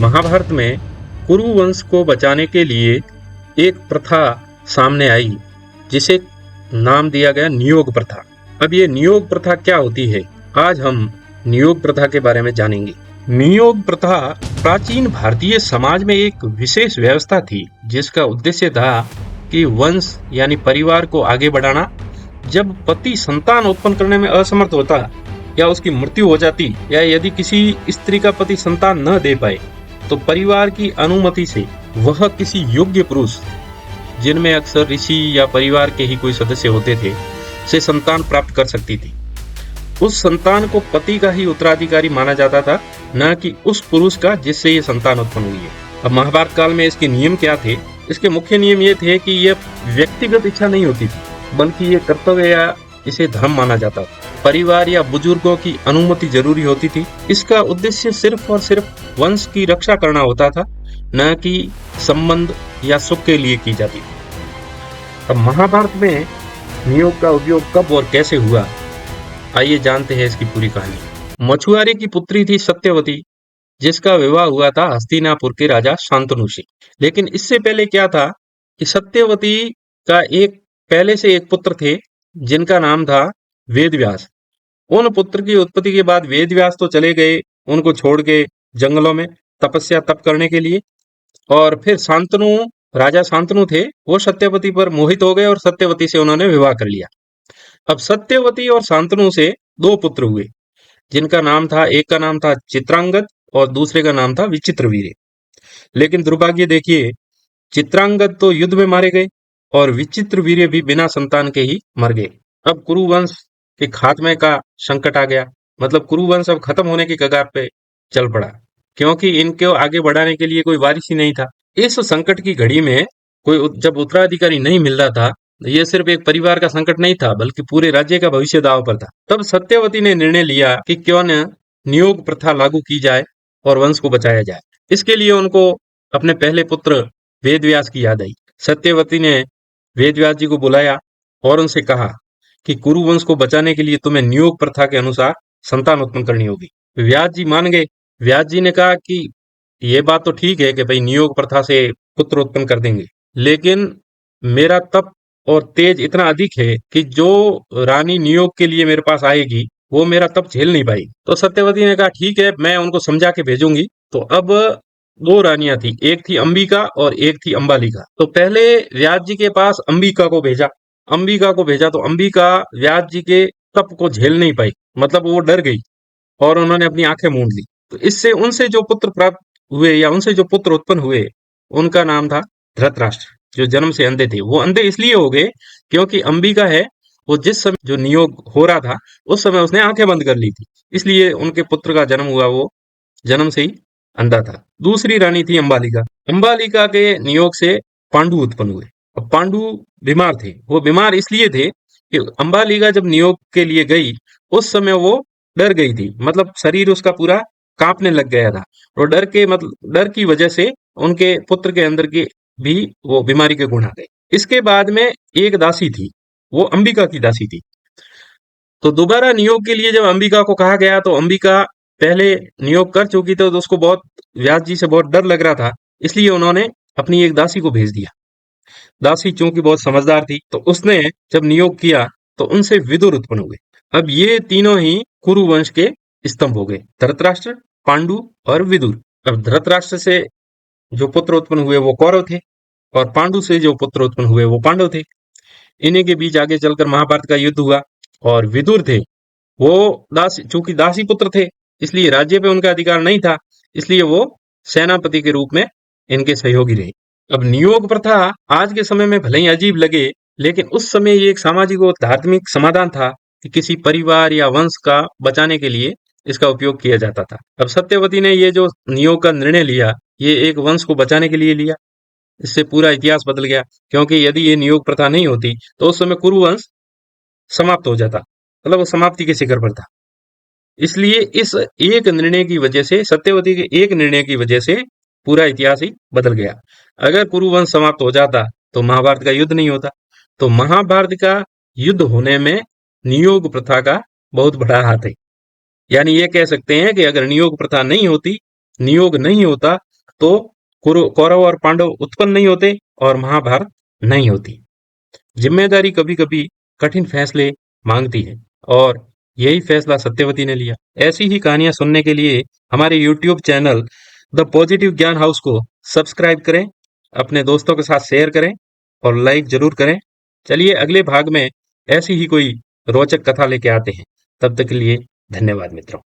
महाभारत में कुरु वंश को बचाने के लिए एक प्रथा सामने आई जिसे नाम दिया गया नियोग प्रथा। अब ये नियोग प्रथा क्या होती है, आज हम नियोग प्रथा के बारे में जानेंगे। नियोग प्रथा प्राचीन भारतीय समाज में एक विशेष व्यवस्था थी जिसका उद्देश्य था कि वंश यानी परिवार को आगे बढ़ाना। जब पति संतान उत्पन्न करने में असमर्थ होता या उसकी मृत्यु हो जाती या यदि किसी स्त्री का पति संतान न दे पाए तो परिवार की अनुमति से वह किसी योग्य पुरुष, जिनमें अक्सर ऋषि या परिवार के ही कोई सदस्य होते थे, से संतान प्राप्त कर सकती थी। उस संतान को पति का ही उत्तराधिकारी माना जाता था, न कि उस पुरुष का जिससे ये संतान उत्पन्न हुई है। अब महाभारत काल में इसके नियम क्या थे? इसके मुख्य नियम ये थे कि यह व्यक्तिगत इच्छा नहीं होती थी, बल्कि ये कर्तव्य या इसे धर्म माना जाता था। परिवार या बुजुर्गों की अनुमति जरूरी होती थी। इसका उद्देश्य सिर्फ और सिर्फ वंश की रक्षा करना होता था, न कि संबंध या सुख के लिए की जाती थी। अब महाभारत में नियोग का उपयोग कब और कैसे हुआ, आइए जानते हैं इसकी पूरी कहानी। मछुआरे की पुत्री थी सत्यवती, जिसका विवाह हुआ था हस्तिनापुर के राजा शांतनु से। लेकिन इससे पहले क्या था कि सत्यवती का पहले से एक पुत्र थे जिनका नाम था वेदव्यास। उन पुत्र की उत्पत्ति के बाद वेदव्यास तो चले गए उनको छोड़ के जंगलों में तपस्या तप करने के लिए, और फिर राजा शांतनु थे, वो सत्यवती पर मोहित हो गए और सत्यवती से उन्होंने विवाह कर लिया। अब सत्यवती और शांतनु से दो पुत्र हुए जिनका नाम था, एक का नाम था चित्रांगद और दूसरे का नाम था विचित्रवीर्य। लेकिन दुर्भाग्य देखिए, चित्रांगद तो युद्ध में मारे गए और विचित्रवीर्य भी बिना संतान के ही मर गए। अब कुरुवंश के खात्मे का संकट आ गया, मतलब कुरुवंश अब खत्म होने की कगार पे चल पड़ा, क्योंकि इनको आगे बढ़ाने के लिए कोई वारिस ही नहीं था। इस संकट की घड़ी में जब उत्तराधिकारी नहीं मिल रहा था, ये सिर्फ एक परिवार का संकट नहीं था बल्कि पूरे राज्य का भविष्य दांव पर था। तब सत्यवती ने निर्णय लिया कि क्यों न नियोग प्रथा लागू की जाए और वंश को बचाया जाए। इसके लिए उनको अपने पहले पुत्र वेदव्यास की याद आई। सत्यवती ने वेदव्यास जी को बुलाया और उनसे कहा कि कुरुवंश को बचाने के लिए तुम्हें नियोग प्रथा के अनुसार संतान उत्पन्न करनी होगी। व्यास जी मान गए। व्यास जी ने कहा कि ये बात तो ठीक है कि भाई नियोग प्रथा से पुत्र उत्पन्न कर देंगे, लेकिन मेरा तप और तेज इतना अधिक है कि जो रानी नियोग के लिए मेरे पास आएगी वो मेरा तप झेल नहीं पाएगी। तो सत्यवती ने कहा ठीक है, मैं उनको समझा के भेजूंगी। तो अब दो रानियां थी, एक थी अंबिका और एक थी अंबालिका। तो पहले व्यास जी के पास अंबिका को भेजा तो अंबिका व्यास जी के तप को झेल नहीं पाई, मतलब वो डर गई और उन्होंने अपनी आंखें मूंद ली। तो इससे उनसे जो पुत्र प्राप्त हुए या उनसे जो पुत्र उत्पन्न हुए उनका नाम था धृतराष्ट्र, जो जन्म से अंधे थे। वो अंधे इसलिए हो गए क्योंकि अंबिका है, वो जिस समय जो नियोग हो रहा था उस समय उसने आंखें बंद कर ली थी, इसलिए उनके पुत्र का जन्म हुआ, वो जन्म से ही अंधा था। दूसरी रानी थी अंबालिका। अंबालिका के नियोग से पांडु उत्पन्न हुए। अब पांडु बीमार थे। वो बीमार इसलिए थे कि अंबालिका जब नियोग के लिए गई उस समय वो डर गई थी, मतलब शरीर उसका पूरा कांपने लग गया था और डर की वजह से उनके पुत्र के अंदर के भी वो बीमारी के गुण आ गए। इसके बाद में एक दासी थी, वो अंबिका की दासी थी। तो दोबारा नियोग के लिए जब अंबिका को कहा गया तो अंबिका पहले नियोग कर चुकी थी, तो उसको व्यास जी से बहुत डर लग रहा था, इसलिए उन्होंने अपनी एक दासी को भेज दिया। दासी चूंकि बहुत समझदार थी तो उसने जब नियोग किया तो उनसे विदुर उत्पन्न हुए। अब ये तीनों ही कुरु वंश के स्तंभ हो गए, धृतराष्ट्र, पांडु और विदुर। अब धृतराष्ट्र से जो पुत्र उत्पन्न हुए वो कौरव थे और पांडु से जो पुत्र उत्पन्न हुए वो पांडव थे। इन्हीं के बीच आगे चलकर महाभारत का युद्ध हुआ और विदुर थे, वो चूंकि दासी पुत्र थे इसलिए राज्य पे उनका अधिकार नहीं था, इसलिए वो सेनापति के रूप में इनके सहयोगी रहे। अब नियोग प्रथा आज के समय में भले ही अजीब लगे, लेकिन उस समय ये एक सामाजिक और धार्मिक समाधान था कि किसी परिवार या वंश का बचाने के लिए इसका उपयोग किया जाता था। अब सत्यवती ने ये जो नियोग का निर्णय लिया, ये एक वंश को बचाने के लिए लिया। इससे पूरा इतिहास बदल गया, क्योंकि यदि ये नियोग प्रथा नहीं होती तो उस समय कुरुवंश समाप्त हो जाता, मतलब वो समाप्ति के शिखर पर था। इसलिए इस एक निर्णय की वजह से, सत्यवती के एक निर्णय की वजह से पूरा इतिहास ही बदल गया। अगर कुरुवंश समाप्त हो जाता तो महाभारत का युद्ध नहीं होता। तो महाभारत का युद्ध होने में नियोग प्रथा का बहुत बड़ा हाथ है। यानी ये कह सकते हैं कि अगर नियोग प्रथा नहीं होती, नियोग नहीं होता, तो कौरव और पांडव उत्पन्न नहीं होते और महाभारत नहीं होती। जिम्मेदारी कभी कभी कठिन फैसले मांगती है और यही फैसला सत्यवती ने लिया। ऐसी ही कहानियां सुनने के लिए हमारे YouTube चैनल द पॉजिटिव ज्ञान हाउस को सब्सक्राइब करें, अपने दोस्तों के साथ शेयर करें और लाइक जरूर करें। चलिए अगले भाग में ऐसी ही कोई रोचक कथा लेके आते हैं। तब तक के लिए धन्यवाद मित्रों।